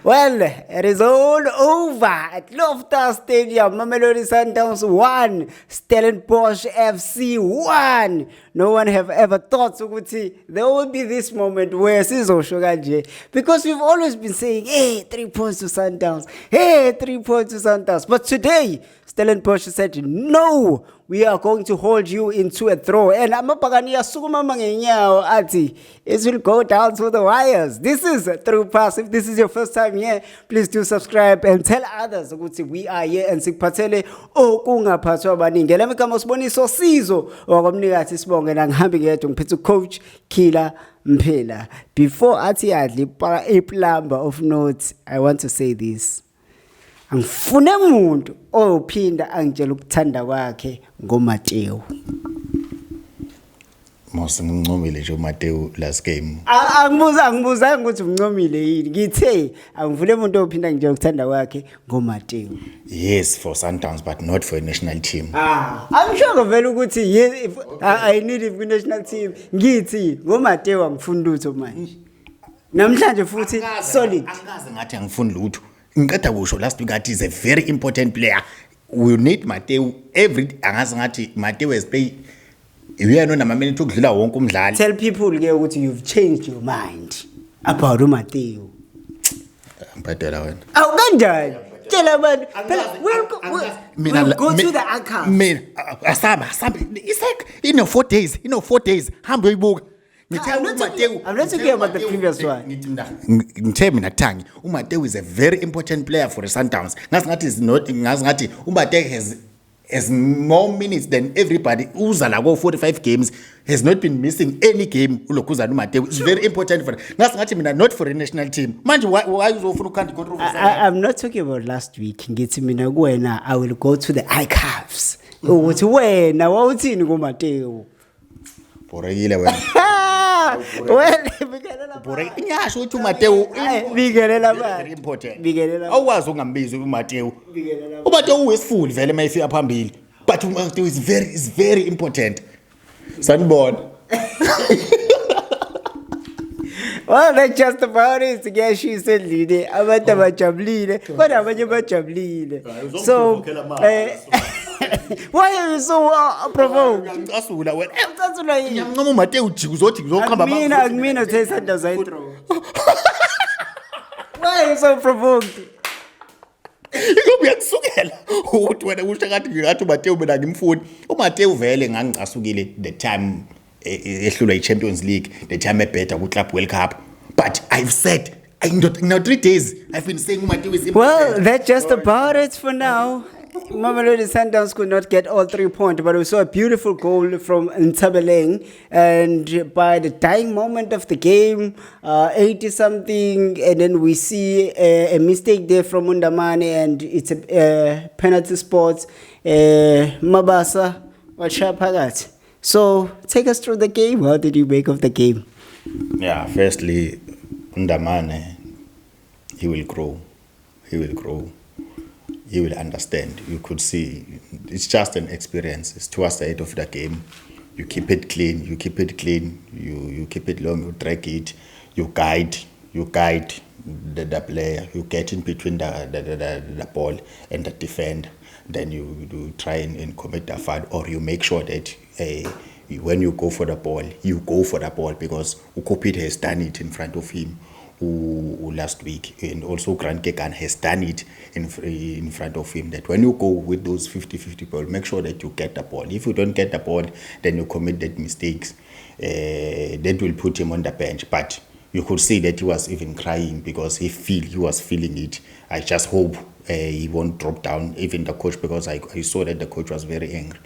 Well, it is all over at Loftus Stadium. Mamelodi Sundowns 1, Stellenbosch FC 1. No one have ever thought ukuthi there will be this moment where sizosho kanje, because we've always been saying, hey, 3 points to Sundowns. Hey, 3 points to Sundowns. But today, Stellenbosch said, no, we are going to hold you into a throw. And amabhakani asukuma mangenyawo athi it will go down to the wires. This is Through Pass. If this is your first time here, please do subscribe and tell others ukuthi we are here and sikuphathele okungaphathwa abaningi. Ngela igama Siboniso Sizo wakwamnikazi Sibonge na ngihambi ngedwa ngiphethe ucoach Killer Mphela. Before athi adli a plumber of notes, I want to say this. Angifune umuntu ophinda angitshela ukuthanda kwakhe ngoMatteo. Mose ngincomile nje uMatteo last game. Angibuza ukuthi uncomile yini. Ngithe angifune umuntu ophinda angitshela ukuthanda kwakhe ngoMatteo. Yes, for Sundowns but not for a national team. I'm sure vele ukuthi yes, I need it for national team. Ngithi ngoMatteo angifuni lutho manje. Namhlanje futhi solid. Angaze ngathi angifuni lutho. Ngiceda kusho last week athi is a very important player. We need Matteo angaze ngathi Matteo has played uyena namaminute ukudlula wonke umdlali. Tell people ke ukuthi you've changed your mind about uMatteo. Ngibhadela wena. Awu kanjani? Tshela abantu we'll go to the archive. Mina asaba it's like in 4 days, 4 days hambe uyibuka. I'm not talking about the previous one. Ngithe mina Thangi uMatteo is a very important player for the Sundowns. Ngathi uMatteo has more minutes than everybody. Uza la go 45 games, has not been missing any game. Ulokuzana uMatteo is very important for. Ngathi mina not for a national team. Manje why uzofuna ukhanda controversy? I'm not talking about last week. Ngithi mina kuwena I will go to the archives. Ukuthi wena wawuthini ngoMatteo? Borekile wena. Well, bikelela borekile. Ngiyasho ukuthi uMatteo bikelela very important. Bikelela. Awuwazi ungambizi uMatteo. uMatteo uyisifuli vele mayifika phambili. But uMatteo is very important. Sanibona. Well, that's just about it. Ngiyasho isedlile. Abantu abajabulile. Kodwa abanye bajabulile. So why are you so provoked? Ngicasula wena. Ngicasula yini? Ngiyamncoma uMatteo ujika uzothi ngizokhamba baba. Akumina uthe Sundowns ayithrow. Why are you so provoked? Ngiyasukela ukuthi wena usho ngathi uMatteo mina ngimfuni. uMatteo vele ngangicasukile the time ehlulwa iChampions League, the time ebheda ku Club World Cup. But I've said now 3 days I've been saying Matteo is important. Well, that's just about it for now. Mamelodi Sundowns could not get all 3 points, but we saw a beautiful goal from Ntabeleng, and by the dying moment of the game, 80 something, and then we see a mistake there from Undamane, and it's a penalty spot. Mabasa Wachapagat. So take us through the game. How did you make of the game? Yeah, firstly, Undamane, he will grow. He will understand. You could see it's just an experience. It's towards the end of the game. You keep it clean. You keep it long. You drag it. You guide the player. You get in between the ball and the defender. Then you try and commit the foul, or you make sure that when you go for the ball, you go for the ball, because Ukopit has done it in front of him last week, and also Grant Kekan has done it in front of him, that when you go with those 50-50 ball, make sure that you get the ball. If you don't get the ball, then you commit that mistakes. That will put him on the bench. But you could see that he was even crying because he was feeling it. I just hope he won't drop down, even the coach, because I saw that the coach was very angry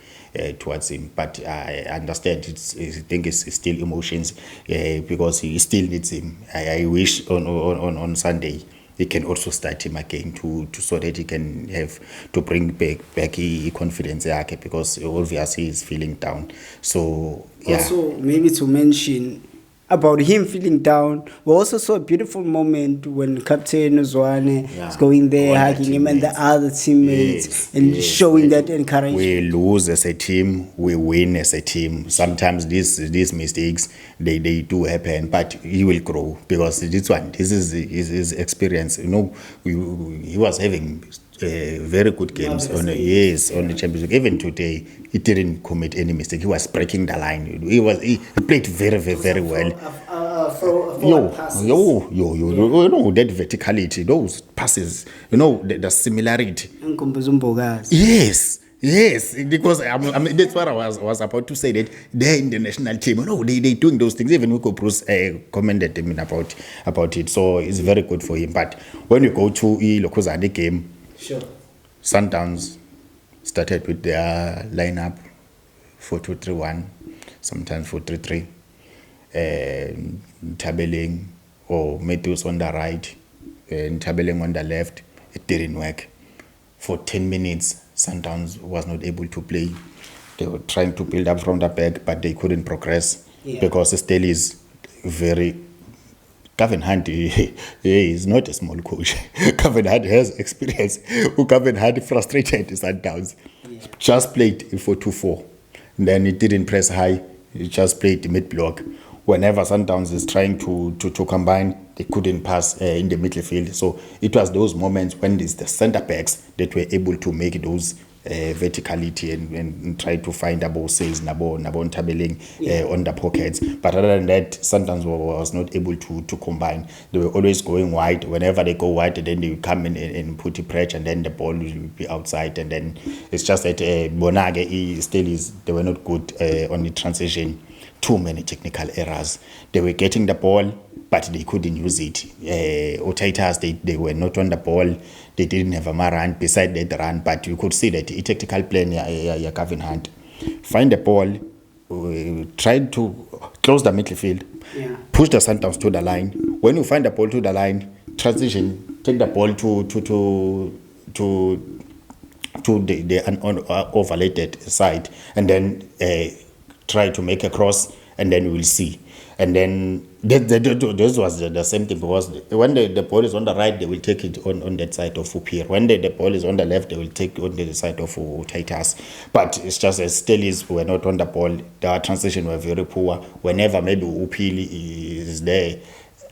towards him. But I understand I think it's still emotions, because he still needs him. I wish on Sunday he can also start him again to so that he can have to bring back his confidence, because obviously he's feeling down. So yeah. Also, maybe to mention, about him feeling down. We also saw a beautiful moment when Captain Uzwane is going there, All the hugging him and the teammates. other teammates Yes, and yes, showing yes. that encouragement. We lose as a team, we win as a team. Sometimes these mistakes they do happen, but he will grow because this is his experience. You know, he was having very good games on the championship. Even today, he didn't commit any mistake. He was breaking the line. He played very well. Yo, you know that verticality, those passes, you know the similarity. Yes, because that's what I was about to say, that they're in the national team. You know, they doing those things. Even Hugo Bruce commended him about it, so it's very good for him. But when you go to Lokozade game, Sure. Sundowns started with their lineup 4-2-3-1, sometimes 4-3-3. Tabeling or Matthews on the right and Tabeling on the left. It didn't work. For 10 minutes, Sundowns was not able to play. They were trying to build up from the back, but they couldn't progress because still is very. Kevin Hunt he is not a small coach. Kevin Hunt has experience. Kevin Hunt frustrated Sundowns. Just played 4-2-4. Then he didn't press high. He just played mid block. Whenever Sundowns is trying to combine, they couldn't pass in the midfield. So it was those moments when it's the centre backs that were able to make those verticality and try to find about sales, Nabo Tabeling on the pockets. But other than that, Sundowns was not able to combine. They were always going wide. Whenever they go wide, then they come in and put the pressure, and then the ball will be outside. And then it's just that Bonage still is. They were not good on the transition. Too many technical errors. They were getting the ball, but they couldn't use it. Otaitas, they were not on the ball. They didn't have a run beside that run, but you could see that the tactical plan, Kevin Hunt. Find the ball, try to close the midfield, push the Sundowns to the line. When you find the ball to the line, transition, take the ball to the overlated side, and then try to make a cross, and then we will see. And then this was the same thing, because when the ball is on the right, they will take it on that side of Upir. When the ball is on the left, they will take it on the side of Titus. But it's just as Stellies were not on the ball. Their transition were very poor. Whenever maybe Upili is there,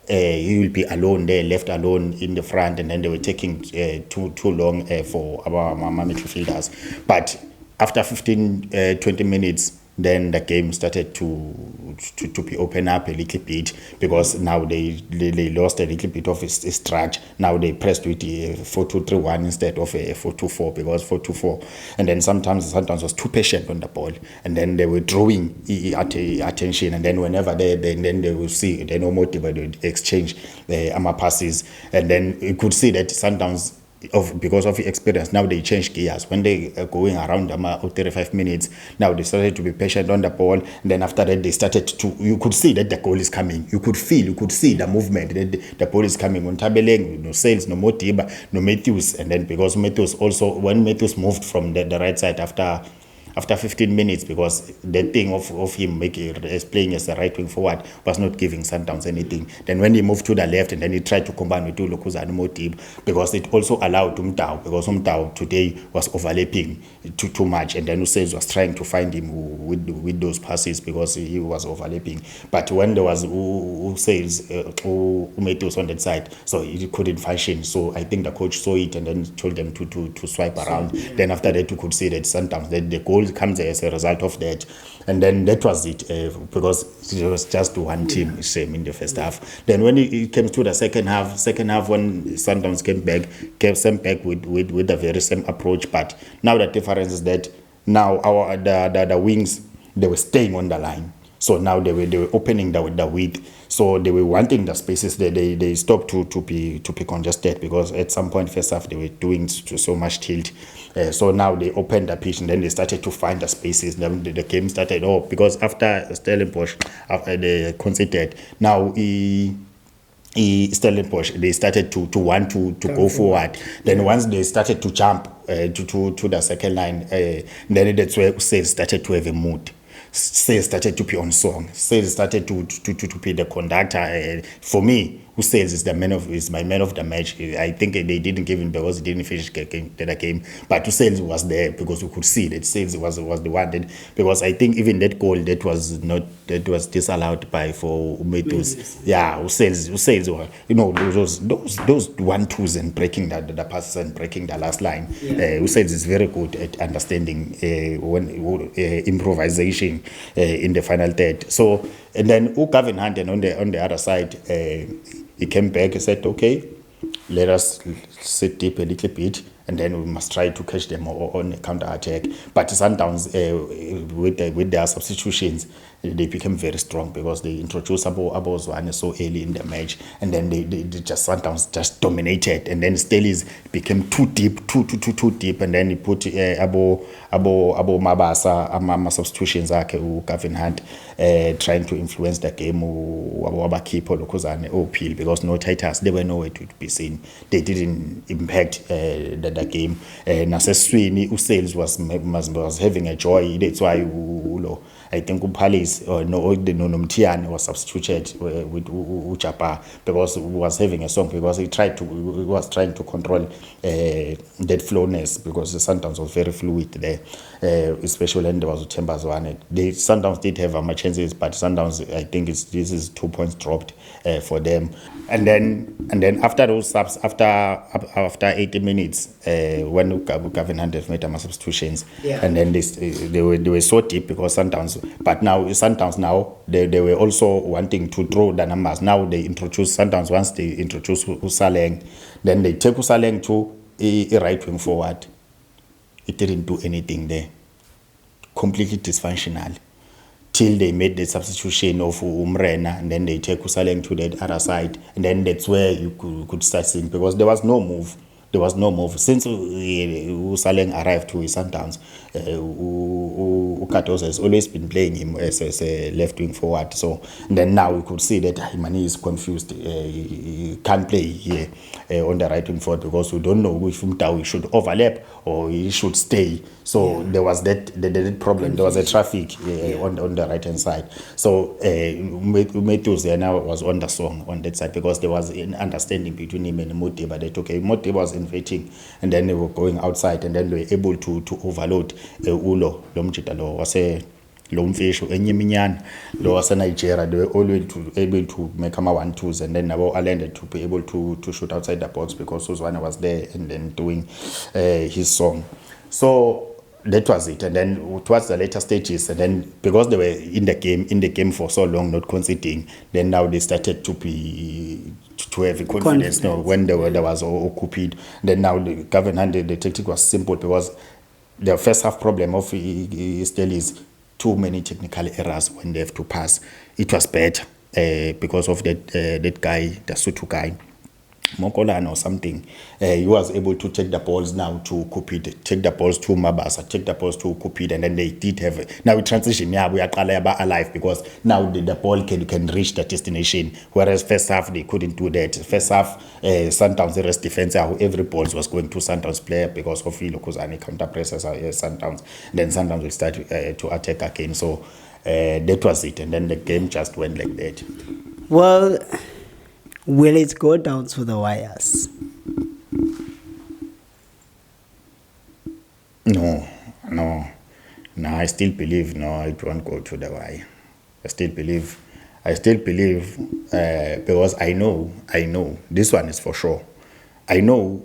he will be alone there, left alone in the front, and then they were taking too long for our midfielders. But after 15-20 minutes, then the game started to be open up a little bit, because now they lost a little bit of its stretch. Now they pressed with the 4-2-3-1 instead of a 4-2-4, because 4-2-4. And then sometimes was too patient on the ball, and then they were drawing attention. And then whenever they will see, they know motivated exchange passes, and then you could see that Sundowns, because of experience, now they change gears. When they are going around 35 minutes, now they started to be patient on the ball, and then after that they started to, you could see that the goal is coming. You could see the movement, that the ball is coming. On Tabeleng, no Sales, no Motiba, no Matthews. And then because Matthews also, when Matthews moved from the right side after 15 minutes, because the thing of him playing as a right wing forward was not giving Sundowns anything. Then when he moved to the left, and then he tried to combine with Lokuzane Motib, because it also allowed Umtao, because Umtao today was overlapping too much, and then Usez was trying to find him with those passes, because he was overlapping. But when there was Usez, Umetos on that side, so he couldn't function. So I think the coach saw it and then told them to swipe around. Then after that, you could see that Sundowns, that the goal comes as a result of that. And then that was it, because it was just one team, same in the first half. Then when it came to the second half when Sundowns came back with the very same approach. But now the difference is that now the wings, they were staying on the line. So now they were opening the width. So they were wanting the spaces. They stopped to be congested, because at some point first half they were doing so much tilt. So now they opened the pitch, and then they started to find the spaces. Then the game started. Because after Stellenbosch, after they conceded, now Stellenbosch, they started to want to go forward. Then once they started to jump to the second line, then that's where Sales started to have a mood. Sales started to be on song. Sales started to be the conductor. For me, who Sales is my man of the match. I think they didn't give him because he didn't finish the game. But who Sales was there because we could see that Sales was the one that, because I think even that goal that was disallowed by for Umetus. Yeah, who Sales, those 1-2s and breaking the passes and breaking the last line. Who Sales is very good at understanding improvisation in the final third. So, and then Gavin Hunt on the other side, he came back and said, okay, let us sit deep a little bit, and then we must try to catch them on a counter attack. But Sundowns, with their substitutions, they became very strong because they introduced Abo Zwane so early in the match, and then they just Sundowns just dominated, and then Stellies became too deep, and then he put Abo Mabasa, ama substitutions akhe Gavin Hunt, trying to influence the game. Keeper Lokozane Opil, because no Titus, they were nowhere to be seen. They didn't impact the game. Naseswini Usales was having a joy. That's why I think Palace no Mtiani was substituted with Uchapa because he was having a song, because he was trying to control that flowness, because the Sundowns was very fluid there, especially when there was Themba Zwane. The Sundowns did have much chances, but Sundowns, I think this is 2 points dropped for them. And then after those subs, after 80 minutes, when Gavin Hunt made some substitutions, and then they were so deep because Sundowns, but now Sundowns they were also wanting to throw the numbers. Now they introduce Sundowns, once they introduce Usaleng, then they take Usaleng to a right wing forward. It didn't do anything there. Completely dysfunctional. Till they made the substitution of Umrena, and then they take Usaleng to the other side, and then that's where you could start seeing, because there was no move. There was no move since Usaleng arrived to Sundowns. Ukatos has always been playing him as a left wing forward. So then now we could see that Imani is confused. He can't play here on the right wing forward, because we don't know if Umtao should overlap or he should stay. So there was that problem. There was a traffic on the right hand side. So Matthews now was on the song on that side, because there was an understanding between him and Moteba that okay, Moteba was inverting, and then they were going outside, and then they were able to overload Ulo Lomchitalo was a Lomfish Enyimian, lo was a Nigeria. They were always able to make them 1-2s, and then Nabo landed to be able to shoot outside the box, because Uzwana was there and then doing his song. So that was it. And then towards the later stages, and then because they were in the game for so long, not conceding, then now they started to have confidence. No, when there was occupied, then now the government, the tactic was simple, because the first half problem of still is too many technical errors when they have to pass. It was bad because of that guy, the Sutu guy, Mokolan or something. He was able to take the balls now to Kupid, take the balls to Mabasa, take the balls to Kupid, and then they did have now we transition. Yeah, we are alive, because now the ball can reach the destination. Whereas first half they couldn't do that. First half, Sundowns the rest defense, every ball was going to Sundowns player because of Ilokuzani counter presses Sundowns. Then Sundowns will start to attack again. So that was it, and then the game just went like that. Well, will it go down to the wires? No, I still believe it won't go to the wire. I still believe because I know this one is for sure. I know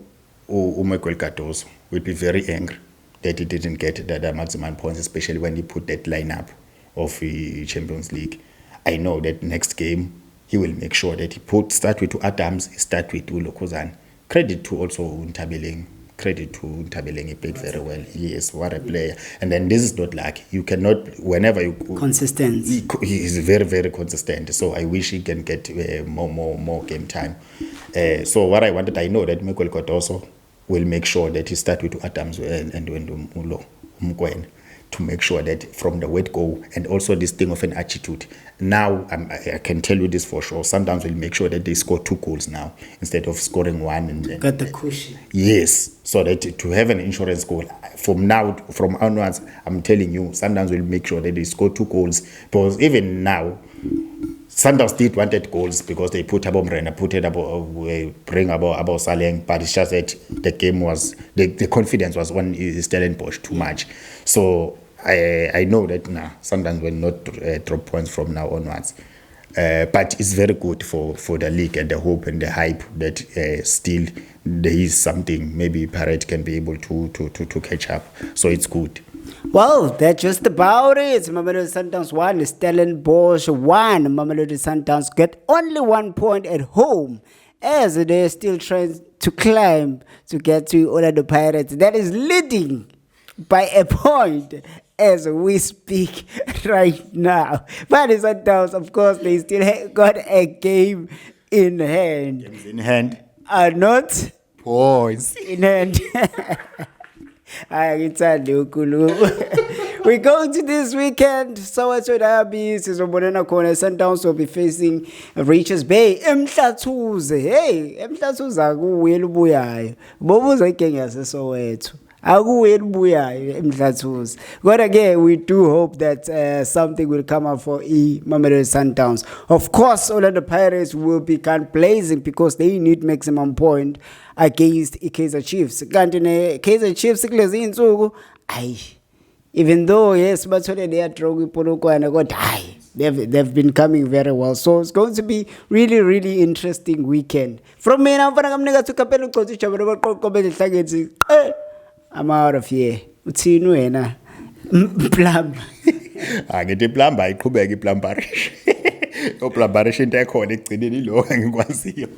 Umekwel Katos will be very angry that he didn't get the maximum points, especially when he put that lineup of the Champions League. I know that next game he will make sure that he start with Adams, start with Ulokozan. Credit to also Ntabeleng. He played very well. Yes, what a player. And then this is not luck. You cannot, whenever you... Consistent. He is very, very consistent. So I wish he can get more game time. So what I know that Michael Kotoso will make sure that he start with Adams and Ulo Mkwen. to make sure that from the word go, and also this thing of an attitude. Now, I can tell you this for sure. Sundowns will make sure that they score 2 goals now instead of scoring 1. And Got the cushion. yes, so that to have an insurance goal from onwards, I'm telling you, Sundowns will make sure that they score 2 goals, because even now, Sundowns did wanted goals because they put Abo Mrena, bring Abo Saleng, but it's just that the game was, the confidence was on Stellenbosch too much. So I know that Sundowns will not drop points from now onwards. But it's very good for the league and the hope and the hype that still there is something. Maybe Pirate can be able to catch up. So it's good. Well, that's just about it. Mamelodi Sundowns 1, Stellenbosch 1. Mamelodi Sundowns get only 1 point at home as they're still trying to climb to get to Orlando Pirates. That is leading by a point as we speak right now. But Sundowns, of course, they still got a game in hand. Games in hand. Are not Points. in hand. We go to this weekend. Soweto Derby. Sizobonana khona. Sundowns will be facing Richards Bay. Emhlathuze. Hey, Emhlathuze akuwela ubuyayo. Bobuza igenga yaseSoweto. Akuwela ubuyayo Emhlathuze. But again, we do hope that something will come up for Mamelodi Sundowns. Of course, Orlando Pirates will be gun blazing because they need maximum point against Kaizer Chiefs. Kanti ne Kaizer Chiefs kulezi insuku even though yes bathole they are draw iPolokwane kodwa they've been coming very well, so it's going to be really interesting weekend. From me mfana kamnika to kapela uCoach Jabelo baqoqobela ihlangethi I'm out of here. Uthini wena plumber? Ngithi plumber iqhubeka iPlumberish. oPlumberish into ekhona ekugcineni lo engikwaziyo.